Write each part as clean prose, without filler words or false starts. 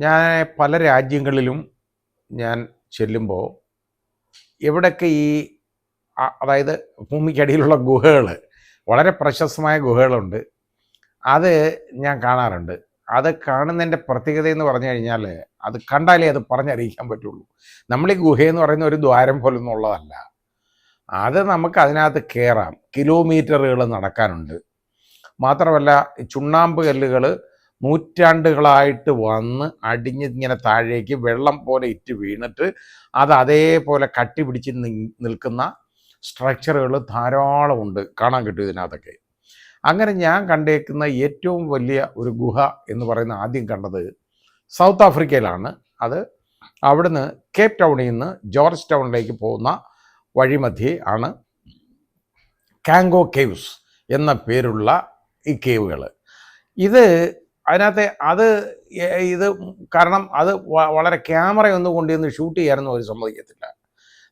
ഞാൻ പല രാജ്യങ്ങളിലും ഞാൻ ചെല്ലുമ്പോൾ എവിടെയൊക്കെ അതായത് ഭൂമിക്കടിയിലുള്ള ഗുഹകൾ, വളരെ പ്രശസ്തമായ ഗുഹകളുണ്ട്. അത് ഞാൻ കാണാറുണ്ട്. അത് കാണുന്നതിൻ്റെ പ്രത്യേകത എന്ന് പറഞ്ഞു കഴിഞ്ഞാൽ, അത് കണ്ടാലേ അത് പറഞ്ഞറിയിക്കാൻ പറ്റുള്ളൂ. നമ്മൾ ഈ ഗുഹയെന്ന് പറയുന്ന ഒരു ദ്വാരം പോലൊന്നും ഉള്ളതല്ല. അത് നമുക്ക് അതിനകത്ത് കയറാം, കിലോമീറ്ററുകൾ നടക്കാനുണ്ട്. മാത്രമല്ല, ചുണ്ണാമ്പ് കല്ലുകൾ നൂറ്റാണ്ടുകളായിട്ട് വന്ന് അടിഞ്ഞിങ്ങനെ താഴേക്ക് വെള്ളം പോലെ ഇറ്റ് വീണിട്ട് അത് അതേപോലെ കട്ടി പിടിച്ച് നിൽക്കുന്ന സ്ട്രക്ചറുകൾ ധാരാളമുണ്ട്, കാണാൻ കിട്ടും ഇതിനകത്തൊക്കെ. അങ്ങനെ ഞാൻ കണ്ടേക്കുന്ന ഏറ്റവും വലിയ ഒരു ഗുഹ എന്ന് പറയുന്ന ആദ്യം കണ്ടത് സൗത്ത് ആഫ്രിക്കയിലാണ്. അത് അവിടുന്ന് കേപ്പ് ടൗണിൽ നിന്ന് ജോർജ് ടൗണിലേക്ക് പോകുന്ന വഴിമധ്യേ ആണ് കാങ്കോ കേവ്സ് എന്ന പേരുള്ള ഈ കേവുകൾ. ഇത് അതിനകത്തെ ഇത് കാരണം അത് വളരെ ക്യാമറയൊന്നും കൊണ്ടുവന്ന് ഷൂട്ട് ചെയ്യാനൊന്നും അവർ സമ്മതിക്കത്തില്ല.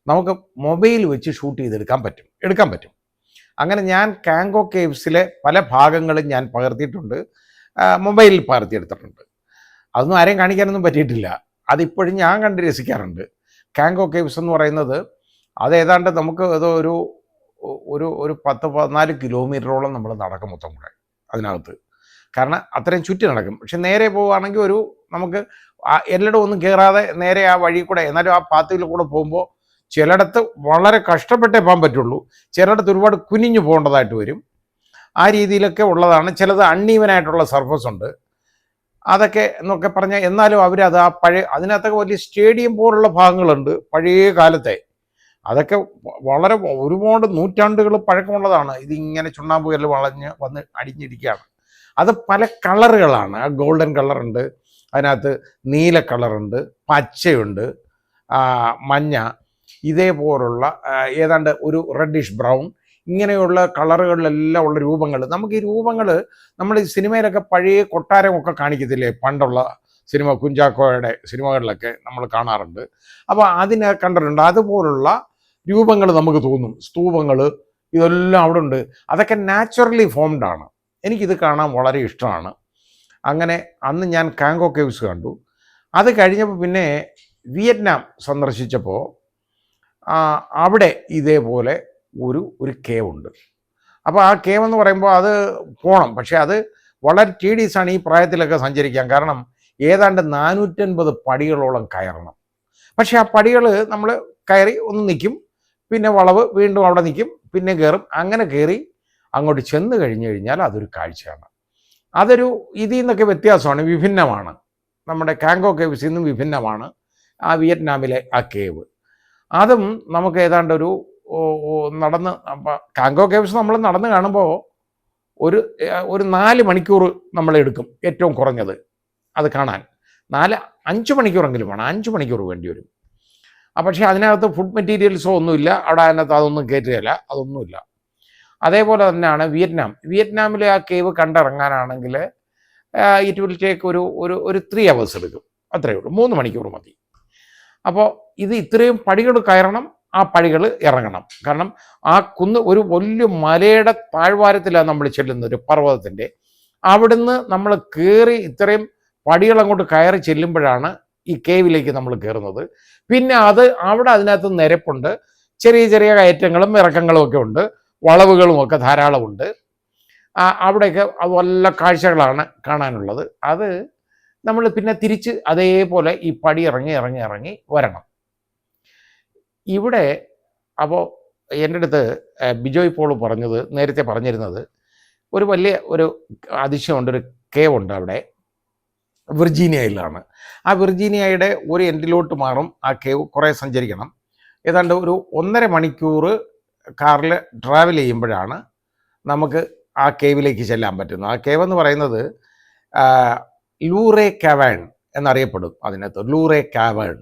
നമുക്ക് മൊബൈൽ വെച്ച് ഷൂട്ട് എടുക്കാൻ പറ്റും. അങ്ങനെ ഞാൻ കാങ്കോ കേവ്സിലെ പല ഭാഗങ്ങളും ഞാൻ പകർത്തിയിട്ടുണ്ട്, മൊബൈലിൽ പകർത്തിയെടുത്തിട്ടുണ്ട്. അതൊന്നും ആരെയും കാണിക്കാനൊന്നും പറ്റിയിട്ടില്ല. അതിപ്പോഴും ഞാൻ കണ്ട് രസിക്കാറുണ്ട്. കാങ്കോ കേവ്സ് എന്ന് പറയുന്നത് അത് ഏതാണ്ട് നമുക്ക് ഏതോ ഒരു 10-14 കിലോമീറ്ററോളം നമ്മൾ നടക്കും മൊത്തം കൂടെ അതിനകത്ത്. കാരണം അത്രയും ചുറ്റി നടക്കും. പക്ഷെ നേരെ പോവുകയാണെങ്കിൽ നമുക്ക് എല്ലായിടും ഒന്നും കയറാതെ നേരെ ആ വഴി കൂടെ, എന്നാലും ആ പാത്തിയിൽ കൂടെ പോകുമ്പോൾ ചിലയിടത്ത് വളരെ കഷ്ടപ്പെട്ടേ പോകാൻ പറ്റുള്ളൂ, ചിലയിടത്ത് ഒരുപാട് കുനിഞ്ഞു പോകേണ്ടതായിട്ട് വരും. ആ രീതിയിലൊക്കെ ഉള്ളതാണ്. ചിലത് അൺഈവനായിട്ടുള്ള സർഫസ് ഉണ്ട്. അതൊക്കെ എന്നൊക്കെ പറഞ്ഞാൽ എന്നാലും അവരത് അതിനകത്തൊക്കെ വലിയ സ്റ്റേഡിയം പോലുള്ള ഭാഗങ്ങളുണ്ട് പഴയ കാലത്തെ. അതൊക്കെ വളരെ ഒരുപാട് നൂറ്റാണ്ടുകൾ പഴക്കമുള്ളതാണ്. ഇതിങ്ങനെ ചുണ്ണാമ്പ് കല്ല് വന്ന് അടിഞ്ഞിരിക്കുകയാണ്. അത് പല കളറുകളാണ്. ഗോൾഡൻ കളറുണ്ട്, അതിനകത്ത് നീല കളറുണ്ട്, പച്ചയുണ്ട്, മഞ്ഞ, ഇതേപോലുള്ള ഏതാണ്ട് ഒരു റെഡിഷ് ബ്രൗൺ, ഇങ്ങനെയുള്ള കളറുകളിലെല്ലാം ഉള്ള രൂപങ്ങൾ. നമുക്ക് ഈ രൂപങ്ങൾ നമ്മൾ ഈ സിനിമയിലൊക്കെ പഴയ കൊട്ടാരമൊക്കെ കാണിക്കത്തില്ലേ, പണ്ടുള്ള സിനിമ, കുഞ്ചാക്കോയുടെ സിനിമകളിലൊക്കെ നമ്മൾ കാണാറുണ്ട്. അപ്പോൾ അതിനെ കണ്ടിട്ടുണ്ട്. അതുപോലുള്ള രൂപങ്ങൾ നമുക്ക് തോന്നും. സ്തൂപങ്ങൾ ഇതെല്ലാം അവിടെ ഉണ്ട്. അതൊക്കെ നാച്ചുറലി ഫോംഡ് ആണ്. എനിക്കിത് കാണാൻ വളരെ ഇഷ്ടമാണ്. അങ്ങനെ അന്ന് ഞാൻ കാങ്കോ കേവ്സ് കണ്ടു. അത് കഴിഞ്ഞപ്പോൾ പിന്നെ വിയറ്റ്നാം സന്ദർശിച്ചപ്പോൾ അവിടെ ഇതേപോലെ ഒരു കേവ് ഉണ്ട്. അപ്പോൾ ആ കേവ് എന്ന് പറയുമ്പോൾ അത് പോകണം, പക്ഷേ അത് വളരെ ടീഡിയസാണ് ഈ പ്രായത്തിലൊക്കെ സഞ്ചരിക്കാൻ. കാരണം ഏതാണ്ട് 450 പടികളോളം കയറണം. പക്ഷേ ആ പടികൾ നമ്മൾ കയറി ഒന്ന് നിൽക്കും, പിന്നെ വളവ്, വീണ്ടും അവിടെ നിൽക്കും, പിന്നെ കയറും. അങ്ങനെ കയറി അങ്ങോട്ട് ചെന്ന് കഴിഞ്ഞാൽ അതൊരു കാഴ്ചയാണ്. അതൊരു ഇതിൽ നിന്നൊക്കെ വ്യത്യാസമാണ്, വിഭിന്നമാണ്. നമ്മുടെ കാങ്കോ കേവ്സിൽ നിന്നും വിഭിന്നമാണ് ആ വിയറ്റ്നാമിലെ ആ കേവ്. അതും നമുക്ക് ഏതാണ്ട് നടന്ന്, കാങ്കോ കേവ്സ് നമ്മൾ നടന്ന് കാണുമ്പോൾ ഒരു 4 മണിക്കൂർ നമ്മളെടുക്കും ഏറ്റവും കുറഞ്ഞത് അത് കാണാൻ. 5 മണിക്കൂറെങ്കിലും വേണം, 5 മണിക്കൂർ വേണ്ടി വരും. പക്ഷേ അതിനകത്ത് ഫുഡ് മെറ്റീരിയൽസോ ഒന്നുമില്ല, അവിടെ അതിനകത്ത് അതൊന്നും കയറ്റുകയില്ല, അതൊന്നുമില്ല. അതേപോലെ തന്നെയാണ് വിയറ്റ്നാമിലെ ആ കേവ് കണ്ടിറങ്ങാനാണെങ്കിൽ ഇറ്റ് വിൽ ടേക്ക് ഒരു 3 hours എടുക്കും, അത്രയേ ഉള്ളൂ. 3 മണിക്കൂർ മതി. അപ്പോൾ ഇത്രയും പടികൾ കയറണം, ആ പടികൾ ഇറങ്ങണം. കാരണം ആ ഒരു വലിയ മലയുടെ താഴ്വാരത്തിലാണ് നമ്മൾ ചെല്ലുന്നത്, ഒരു പർവ്വതത്തിൻ്റെ. അവിടുന്ന് നമ്മൾ കയറി ഇത്രയും പടികൾ അങ്ങോട്ട് കയറി ചെല്ലുമ്പോഴാണ് ഈ കേവിലേക്ക് നമ്മൾ കയറുന്നത്. പിന്നെ അവിടെ അതിനകത്ത് നിരപ്പുണ്ട്, ചെറിയ ചെറിയ കയറ്റങ്ങളും ഇറക്കങ്ങളും ഒക്കെ ഉണ്ട്, വളവുകളുമൊക്കെ ധാരാളമുണ്ട്. അവിടെയൊക്കെ അത് വല്ല കാഴ്ചകളാണ് കാണാനുള്ളത്. അത് നമ്മൾ പിന്നെ തിരിച്ച് അതേപോലെ ഈ പടി ഇറങ്ങി വരണം. ഇവിടെ അപ്പോൾ എൻ്റെ അടുത്ത് ബിജോയ് പോൾ നേരത്തെ പറഞ്ഞിരുന്നത് ഒരു വലിയ അതിശയമുണ്ട്, ഒരു കേവ് ഉണ്ട് അവിടെ, വിർജീനിയയിലാണ്. ആ വിർജീനിയയുടെ ഒരു എൻഡിലോട്ട് മാറും ആ കേവ്. കുറേ സഞ്ചരിക്കണം, ഏതാണ്ട് ഒരു 1.5 മണിക്കൂർ കാറിൽ ട്രാവൽ ചെയ്യുമ്പോഴാണ് നമുക്ക് ആ കേവിലേക്ക് ചെല്ലാൻ പറ്റുന്നത്. ആ കേവ് എന്ന് പറയുന്നത് ലൂറേ കാവേൺ എന്നറിയപ്പെടും. അതിനകത്ത് ലൂറേ കാവേൺ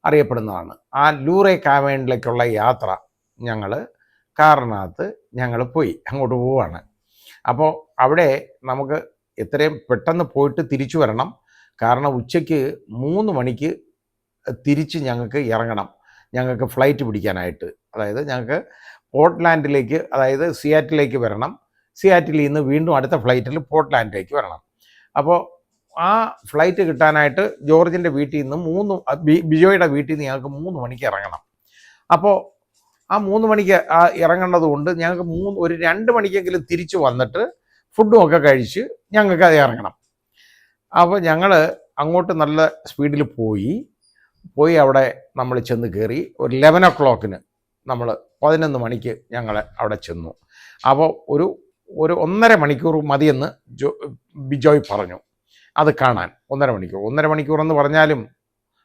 അറിയപ്പെടുന്നതാണ്. ആ ലൂറേ കാവേണിലേക്കുള്ള യാത്ര കാറിനകത്ത് പോയി അങ്ങോട്ട് പോവുകയാണ്. അപ്പോൾ അവിടെ നമുക്ക് എത്രയും പെട്ടെന്ന് പോയിട്ട് തിരിച്ചു വരണം. കാരണം ഉച്ചയ്ക്ക് 3 മണിക്ക് തിരിച്ച് ഞങ്ങൾക്ക് ഇറങ്ങണം, ഞങ്ങൾക്ക് ഫ്ലൈറ്റ് പിടിക്കാനായിട്ട്. അതായത് ഞങ്ങൾക്ക് പോർട്ട്ലാൻഡിലേക്ക്, അതായത് സിയാറ്റിലേക്ക് വരണം. സിയാറ്റിൽ നിന്ന് വീണ്ടും അടുത്ത ഫ്ലൈറ്റിൽ പോർട്ട്ലാൻഡിലേക്ക് വരണം. അപ്പോൾ ആ ഫ്ലൈറ്റ് കിട്ടാനായിട്ട് ജോർജിൻ്റെ വീട്ടിൽ നിന്ന് ബിജോയുടെ വീട്ടിൽ നിന്ന് ഞങ്ങൾക്ക് 3 മണിക്ക് ഇറങ്ങണം. അപ്പോൾ ആ 3 മണിക്ക് ഇറങ്ങേണ്ടത് കൊണ്ട് ഞങ്ങൾക്ക് ഒരു 2 മണിക്കെങ്കിലും തിരിച്ചു വന്നിട്ട് ഫുഡും ഒക്കെ കഴിച്ച് ഞങ്ങൾക്ക് അത് ഇറങ്ങണം. അപ്പോൾ ഞങ്ങൾ അങ്ങോട്ട് നല്ല സ്പീഡിൽ പോയി അവിടെ നമ്മൾ ചെന്ന് കയറി. ഒരു 11 o'clock നമ്മൾ 11 മണിക്ക് ഞങ്ങൾ അവിടെ ചെന്നു. അപ്പോൾ ഒരു 1.5 മണിക്കൂർ മതിയെന്ന് ബിജോയ് പറഞ്ഞു അത് കാണാൻ. 1.5 മണിക്കൂർ എന്ന് പറഞ്ഞാലും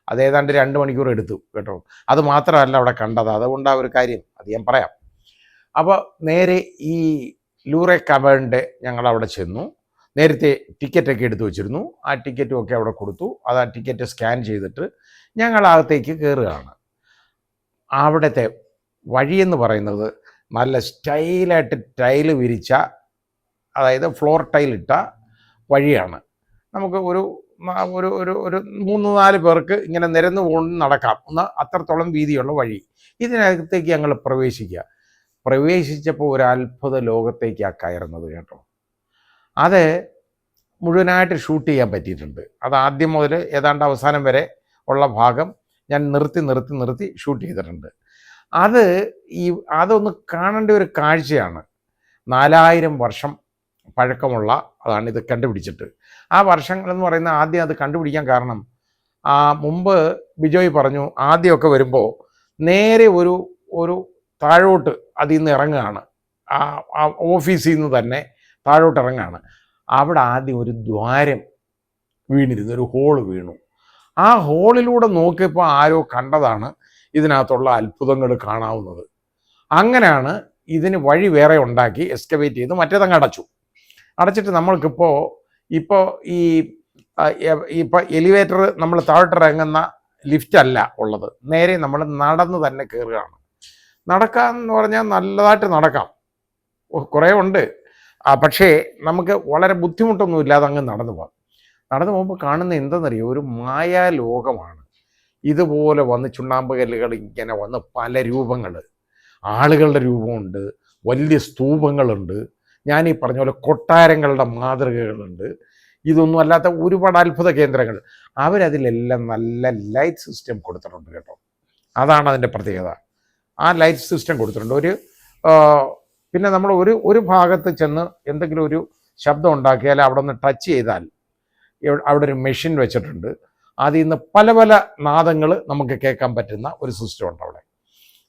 അത് ഏതാണ്ട് 2 മണിക്കൂർ എടുത്തു കേട്ടോ. അത് മാത്രമല്ല അവിടെ കണ്ടത്, അതുകൊണ്ട് ആ ഒരു കാര്യം അത് ഞാൻ പറയാം. അപ്പോൾ നേരെ ഈ ലൂറെ കബേണിൻ്റെ ഞങ്ങൾ അവിടെ ചെന്നു. നേരത്തെ ടിക്കറ്റൊക്കെ എടുത്തു വെച്ചിരുന്നു. ആ ടിക്കറ്റും ഒക്കെ അവിടെ കൊടുത്തു. അത് ആ ടിക്കറ്റ് സ്കാൻ ചെയ്തിട്ട് ഞങ്ങൾ അകത്തേക്ക് കയറുകയാണ്. അവിടുത്തെ വഴിയെന്ന് പറയുന്നത് നല്ല സ്റ്റൈലായിട്ട് ടൈല് വിരിച്ച, അതായത് ഫ്ലോർ ടൈലിട്ട വഴിയാണ്. നമുക്ക് ഒരു 3-4 പേർക്ക് ഇങ്ങനെ നിരന്ന് കൊണ്ട് നടക്കാം. അത്രത്തോളം വീതിയുള്ള വഴി. ഇതിനകത്തേക്ക് ഞങ്ങൾ പ്രവേശിച്ചപ്പോൾ ഒരു അത്ഭുത ലോകത്തേക്കാണ് കയറുന്നത് കേട്ടോ. അത് മുഴുവനായിട്ട് ഷൂട്ട് ചെയ്യാൻ പറ്റിയിട്ടുണ്ട്. അത് ആദ്യം മുതൽ ഏതാണ്ട് അവസാനം വരെ ഉള്ള ഭാഗം ഞാൻ നിർത്തി ഷൂട്ട് ചെയ്തിട്ടുണ്ട്. അതൊന്ന് കാണേണ്ട ഒരു കാഴ്ചയാണ്. 4000 വർഷം പഴക്കമുള്ള അതാണ് ഇത് കണ്ടുപിടിച്ചിട്ട്. ആ വർഷങ്ങളെന്ന് പറയുന്ന ആദ്യം അത് കണ്ടുപിടിക്കാൻ കാരണം മുമ്പ് ബിജോയ് പറഞ്ഞു ആദ്യമൊക്കെ വരുമ്പോൾ നേരെ ഒരു താഴോട്ട് അതിൽ നിന്ന് ഇറങ്ങുകയാണ്. ആ ഓഫീസിൽ നിന്ന് തന്നെ താഴോട്ട് ഇറങ്ങുകയാണ്. അവിടെ ആദ്യം ഒരു ദ്വാരം വീണിരുന്നു, ഒരു ഹോള് വീണു. ആ ഹോളിലൂടെ നോക്കിയപ്പോൾ ആരോ കണ്ടതാണ് ഇതിനകത്തുള്ള അത്ഭുതങ്ങൾ കാണാവുന്നത്. അങ്ങനെയാണ് ഇതിന് വഴി വേറെ ഉണ്ടാക്കി എക്സ്കവേറ്റ് ചെയ്ത് മറ്റേതങ്ങ് അടച്ചിട്ട് നമ്മൾക്കിപ്പോൾ എലിവേറ്റർ നമ്മൾ താഴോട്ടിറങ്ങുന്ന ലിഫ്റ്റ് അല്ല ഉള്ളത്. നേരെ നമ്മൾ നടന്ന് തന്നെ കയറുകയാണ്. നടക്കാമെന്ന് പറഞ്ഞാൽ നല്ലതായിട്ട് നടക്കാം, കുറേ ഉണ്ട്. പക്ഷേ നമുക്ക് വളരെ ബുദ്ധിമുട്ടൊന്നുമില്ലാതെ അങ്ങ് നടന്നു പോകുമ്പോൾ കാണുന്ന എന്തെന്നറിയോ, ഒരു മായാലോകമാണ്. ഇതുപോലെ വന്ന് ചുണ്ണാമ്പ് കല്ലുകൾ ഇങ്ങനെ വന്ന് പല രൂപങ്ങൾ, ആളുകളുടെ രൂപമുണ്ട്, വലിയ സ്തൂപങ്ങളുണ്ട്, ഞാൻ ഈ പറഞ്ഞ പോലെ കൊട്ടാരങ്ങളുടെ മാതൃകകളുണ്ട്. ഇതൊന്നും അല്ലാത്ത ഒരുപാട് അത്ഭുത കേന്ദ്രങ്ങൾ. അവരതിലെല്ലാം നല്ല ലൈറ്റ് സിസ്റ്റം കൊടുത്തിട്ടുണ്ട് കേട്ടോ. അതാണ് അതിൻ്റെ പ്രത്യേകത. ആ ലൈറ്റ് സിസ്റ്റം കൊടുത്തിട്ടുണ്ട്. പിന്നെ നമ്മൾ ഒരു ഭാഗത്ത് ചെന്ന് എന്തെങ്കിലും ഒരു ശബ്ദം ഉണ്ടാക്കിയാൽ അവിടെ നിന്ന് ടച്ച് ചെയ്താൽ അവിടെ ഒരു മെഷീൻ വെച്ചിട്ടുണ്ട്. അതിൽ നിന്ന് പല നാദങ്ങൾ നമുക്ക് കേൾക്കാൻ പറ്റുന്ന ഒരു സിസ്റ്റം ഉണ്ട് അവിടെ.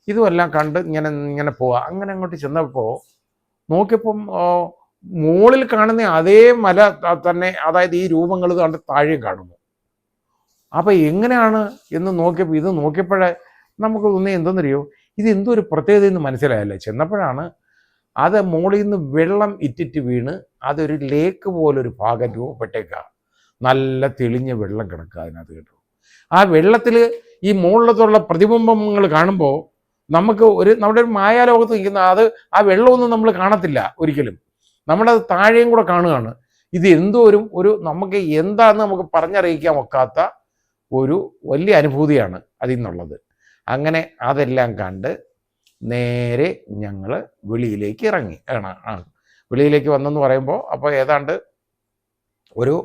ഇതുമെല്ലാം കണ്ട് ഇങ്ങനെ പോവുക. അങ്ങനെ അങ്ങോട്ട് ചെന്നപ്പോൾ നോക്കിയപ്പം മുകളിൽ കാണുന്ന അതേ മല തന്നെ, അതായത് ഈ രൂപങ്ങൾ കണ്ട് താഴെയും കാണുന്നു. അപ്പോൾ എങ്ങനെയാണ് എന്ന് നോക്കിയപ്പോഴേ നമുക്ക് തോന്നിയ എന്തെന്നറിയോ, ഇത് എന്തോ ഒരു പ്രത്യേകത എന്ന് മനസ്സിലായല്ലേ. ചെന്നപ്പോഴാണ് അത് മുകളിൽ നിന്ന് വെള്ളം ഇറ്റിറ്റ് വീണ് അതൊരു ലേക്ക് പോലൊരു ഭാഗം രൂപപ്പെട്ടേക്കാണ്. നല്ല തെളിഞ്ഞ വെള്ളം കിടക്കുക അതിനകത്ത് കേട്ടോ. ആ വെള്ളത്തിൽ ഈ മുകളിലത്തുള്ള പ്രതിബിംബങ്ങൾ കാണുമ്പോൾ നമുക്ക് നമ്മുടെ ഒരു മായാലോകത്ത് നിൽക്കുന്ന ആ വെള്ളമൊന്നും നമ്മൾ കാണത്തില്ല ഒരിക്കലും. നമ്മളത് താഴെയും കൂടെ കാണുകയാണ്. ഇത് എന്തോ ഒരു നമുക്ക് എന്താണെന്ന് നമുക്ക് പറഞ്ഞറിയിക്കാൻ ഒക്കാത്ത ഒരു വലിയ അനുഭൂതിയാണ് അതിൽ നിന്നുള്ളത്. അങ്ങനെ അതെല്ലാം കണ്ട് നേരെ ഞങ്ങൾ വെളിയിലേക്ക് ഇറങ്ങി. വെളിയിലേക്ക് വന്നെന്ന് പറയുമ്പോൾ അപ്പോൾ ഏതാണ്ട് ഒരു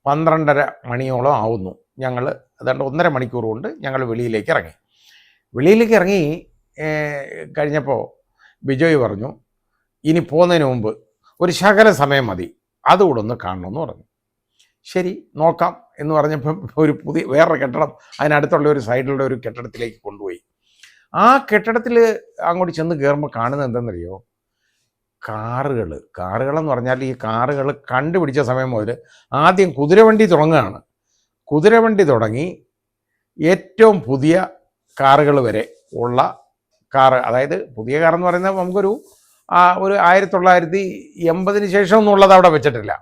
12:30 മണിയോളം ആവുന്നു. ഞങ്ങൾ ഏതാണ്ട് 1.5 മണിക്കൂർ കൊണ്ട് ഞങ്ങൾ വെളിയിലേക്ക് ഇറങ്ങി കഴിഞ്ഞപ്പോൾ ബിജോയ് പറഞ്ഞു, ഇനി പോകുന്നതിന് മുമ്പ് ഒരു ശകല സമയം മതി, അതുകൂടെ ഒന്ന് കാണണമെന്ന് പറഞ്ഞു. ശരി നോക്കാം എന്ന് പറഞ്ഞപ്പം ഒരു വേറൊരു കെട്ടിടം അതിനടുത്തുള്ള ഒരു സൈഡിലുള്ള ഒരു കെട്ടിടത്തിലേക്ക് കൊണ്ടുപോയി. ആ കെട്ടിടത്തിൽ അങ്ങോട്ട് ചെന്ന് കയറുമ്പോൾ കാണുന്നത് എന്തെന്നറിയോ, കാറുകളെന്ന് പറഞ്ഞാൽ ഈ കാറുകൾ കണ്ടുപിടിച്ച സമയം മുതൽ ആദ്യം കുതിരവണ്ടി തുടങ്ങുകയാണ്. കുതിരവണ്ടി തുടങ്ങി ഏറ്റവും പുതിയ കാറുകൾ വരെ ഉള്ള കാറ്, അതായത് പുതിയ കാറെന്ന് പറയുന്നത് നമുക്കൊരു 1980 ശേഷം ഒന്നുള്ളത് അവിടെ വെച്ചിട്ടില്ല.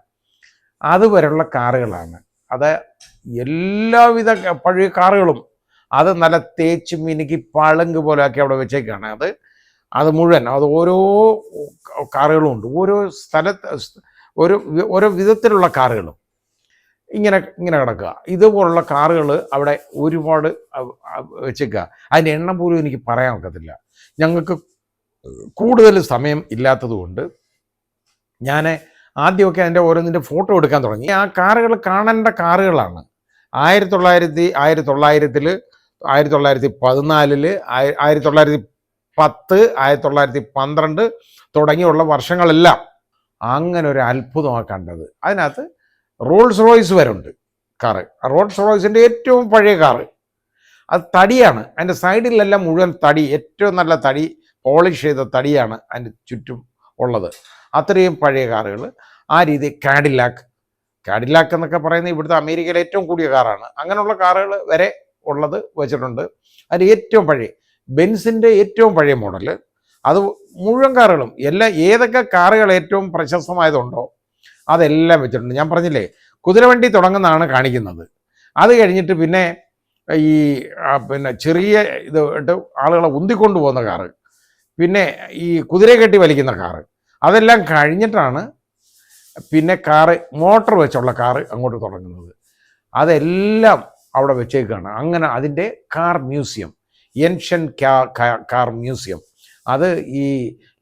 അതുവരെയുള്ള കാറുകളാണ്. അത് എല്ലാവിധ പഴയ കാറുകളും അത് നല്ല തേച്ച് മിനുക്കി പളുങ്ക് പോലെയൊക്കെ അവിടെ വെച്ചേക്കാണ്. അത് മുഴുവൻ ഓരോ കാറുകളും ഉണ്ട്. ഓരോ സ്ഥലത്ത് ഓരോ വിധത്തിലുള്ള കാറുകളും ഇങ്ങനെ കിടക്കുക. ഇതുപോലുള്ള കാറുകൾ അവിടെ ഒരുപാട് വെച്ചേക്കുക. അതിൻ്റെ എണ്ണം പോലും എനിക്ക് പറയാൻ ഒക്കത്തില്ല. ഞങ്ങൾക്ക് കൂടുതൽ സമയം ഇല്ലാത്തത് കൊണ്ട് ഞാൻ ആദ്യമൊക്കെ അതിൻ്റെ ഓരോന്നിൻ്റെ ഫോട്ടോ എടുക്കാൻ തുടങ്ങി. ആ കാറുകൾ കാണേണ്ട കാറുകളാണ്. 1900, 1914, 1910, 1910, 1912 തുടങ്ങിയുള്ള വർഷങ്ങളെല്ലാം അങ്ങനെ ഒരു അത്ഭുതമാണ് കണ്ടത്. അതിനകത്ത് റോൾസ് റോയ്സ് വരെ ഉണ്ട് കാറ്. റോൾസ് റോയ്സിൻ്റെ ഏറ്റവും പഴയ കാറ്, അത് തടിയാണ്. അതിൻ്റെ സൈഡിലെല്ലാം മുഴുവൻ തടി, ഏറ്റവും നല്ല തടി, പോളിഷ് ചെയ്ത തടിയാണ് അതിൻ്റെ ചുറ്റും ഉള്ളത്. അത്രയും പഴയ കാറുകൾ. ആ രീതി കാഡിലാക്ക് എന്നൊക്കെ പറയുന്നത് ഇവിടുത്തെ അമേരിക്കയിലെ ഏറ്റവും കൂടിയ കാറാണ്. അങ്ങനെയുള്ള കാറുകൾ വരെ ഉള്ളത് വെച്ചിട്ടുണ്ട്. അതിൽ ഏറ്റവും പഴയ ബെൻസിൻ്റെ ഏറ്റവും പഴയ മോഡൽ, അത് മുഴുവൻ കാറുകളും ഏതൊക്കെ കാറുകൾ ഏറ്റവും പ്രശസ്തമായതുണ്ടോ അതെല്ലാം വെച്ചിട്ടുണ്ട്. ഞാൻ പറഞ്ഞില്ലേ, കുതിരവണ്ടി തുടങ്ങുന്നതാണ് കാണിക്കുന്നത്. അത് കഴിഞ്ഞിട്ട് പിന്നെ ഈ ചെറിയ ഇത് ഇട്ട് ആളുകളെ ഉന്തിക്കൊണ്ടു പോകുന്ന കാറ്, പിന്നെ ഈ കുതിര കെട്ടി വലിക്കുന്ന കാറ്, അതെല്ലാം കഴിഞ്ഞിട്ടാണ് പിന്നെ കാറ് മോട്ടോർ വെച്ചുള്ള കാറ് അങ്ങോട്ട് തുടങ്ങുന്നത്. അതെല്ലാം അവിടെ വെച്ചേക്കാണ്. അങ്ങനെ അതിൻ്റെ car museum, ancient car museum, അത് ഈ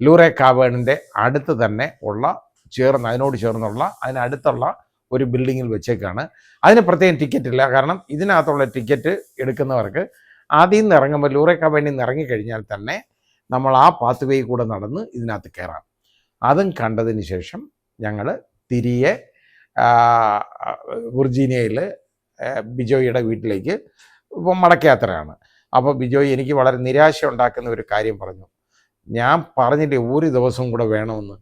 ലൂറെ കാവേണിൻ്റെ അടുത്ത് തന്നെ ഉള്ള അതിനോട് ചേർന്നുള്ള അതിനടുത്തുള്ള ഒരു ബിൽഡിങ്ങിൽ വെച്ചേക്കാണ്. അതിന് പ്രത്യേകം ടിക്കറ്റ് ഇല്ല. കാരണം ഇതിനകത്തുള്ള ടിക്കറ്റ് എടുക്കുന്നവർക്ക് ആദ്യം നിന്ന് ഇറങ്ങുമ്പോൾ ലൂറെ കാവേണിൽ നിന്ന് ഇറങ്ങിക്കഴിഞ്ഞാൽ തന്നെ നമ്മൾ ആ പാത്ത് വേ കൂടെ നടന്ന് ഇതിനകത്ത് കയറാം. അതും കണ്ടതിന് ശേഷം ഞങ്ങൾ തിരികെ വിർജീനിയയിൽ ബിജോയിയുടെ വീട്ടിലേക്ക് മടക്കയാത്രയാണ്. അപ്പോൾ ബിജോയ് എനിക്ക് വളരെ നിരാശ ഉണ്ടാക്കുന്ന ഒരു കാര്യം പറഞ്ഞു. ഞാൻ പറഞ്ഞില്ലേ ഒരു ദിവസം കൂടെ വേണമെന്ന്.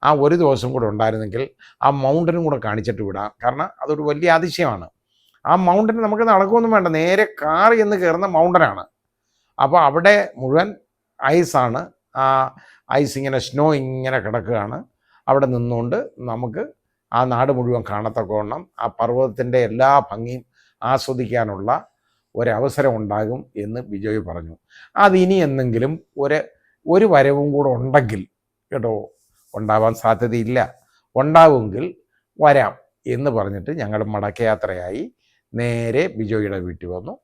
ആ ഒരു ദിവസം കൂടെ ഉണ്ടായിരുന്നെങ്കിൽ ആ മൗണ്ടനും കൂടെ കാണിച്ചിട്ട് വിടാം. കാരണം അതൊരു വലിയ അതിശയമാണ്. ആ മൗണ്ടൻ നമുക്ക് നടക്കുമൊന്നും വേണ്ട, നേരെ കാർ എന്ന് കയറുന്ന മൗണ്ടനാണ്. അപ്പോൾ അവിടെ മുഴുവൻ ഐസാണ്. ആ ഐസ് ഇങ്ങനെ സ്നോ ഇങ്ങനെ കിടക്കുകയാണ്. അവിടെ നിന്നുകൊണ്ട് നമുക്ക് ആ നാട് മുഴുവൻ കാണത്തക്കവണ്ണം ആ പർവ്വതത്തിൻ്റെ എല്ലാ ഭംഗിയും ആസ്വദിക്കാനുള്ള ഒരവസരം ഉണ്ടാകും എന്ന് ബിജോയ് പറഞ്ഞു. അതിനി എന്തെങ്കിലും ഒരു വരവും കൂടെ ഉണ്ടെങ്കിൽ കേട്ടോ, ഉണ്ടാവാൻ സാധ്യതയില്ല, ഉണ്ടാവുമെങ്കിൽ വരാം എന്ന് പറഞ്ഞിട്ട് ഞങ്ങൾ മടക്കയാത്രയായി നേരെ ബിജോയുടെ വീട്ടിൽ വന്നു.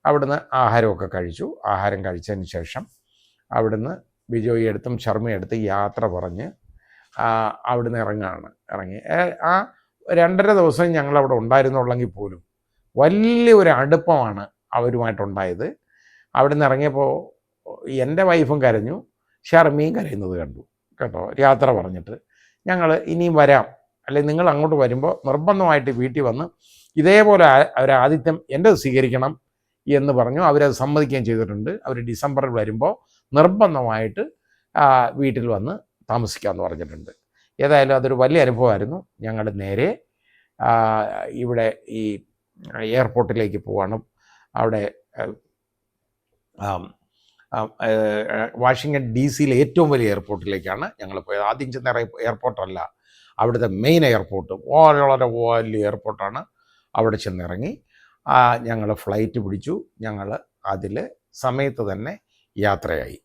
അവിടുന്ന് ആഹാരമൊക്കെ കഴിച്ചു. ആഹാരം കഴിച്ചതിന് ശേഷം അവിടുന്ന് ബിജോയി എടുത്തും ശർമ്മയെടുത്ത് യാത്ര പറഞ്ഞ് അവിടുന്ന് ഇറങ്ങി. ആ 2.5 ദിവസം ഞങ്ങളവിടെ ഉണ്ടായിരുന്നുള്ളെങ്കിൽ പോലും വലിയൊരു അടുപ്പമാണ് അവരുമായിട്ടുണ്ടായത്. അവിടുന്ന് ഇറങ്ങിയപ്പോൾ എൻ്റെ വൈഫും കരഞ്ഞു, ഷർമിയും കരയുന്നത് കണ്ടു കേട്ടോ. യാത്ര പറഞ്ഞിട്ട് ഞങ്ങൾ ഇനിയും വരാം, അല്ലെങ്കിൽ നിങ്ങൾ അങ്ങോട്ട് വരുമ്പോൾ നിർബന്ധമായിട്ട് വീട്ടിൽ വന്ന് ഇതേപോലെ ഒരു ആതിഥ്യം എൻ്റെ സ്വീകരിക്കണം എന്ന് പറഞ്ഞു. അവരത് സമ്മതിക്കുകയും ചെയ്തിട്ടുണ്ട്. അവർ ഡിസംബറിൽ വരുമ്പോൾ നിർബന്ധമായിട്ട് വീട്ടിൽ വന്ന് താമസിക്കാമെന്ന് പറഞ്ഞിട്ടുണ്ട്. ഏതായാലും അതൊരു വലിയ അനുഭവമായിരുന്നു. ഞങ്ങൾ നേരെ ഇവിടെ ഈ എയർപോർട്ടിലേക്ക് പോവാണ്. അവിടെ വാഷിങ്ടൺ DC-യിലെ ഏറ്റവും വലിയ എയർപോർട്ടിലേക്കാണ് ഞങ്ങൾ പോയത്. ആദ്യം ചെന്ന എയർപോർട്ടല്ല, അവിടുത്തെ മെയിൻ എയർപോർട്ട് വളരെ വലിയ എയർപോർട്ടാണ്. അവിടെ ചെന്നിറങ്ങി ഞങ്ങൾ ഫ്ലൈറ്റ് പിടിച്ചു. ഞങ്ങൾ അതിൽ സമയത്ത് തന്നെ യാത്രയായി.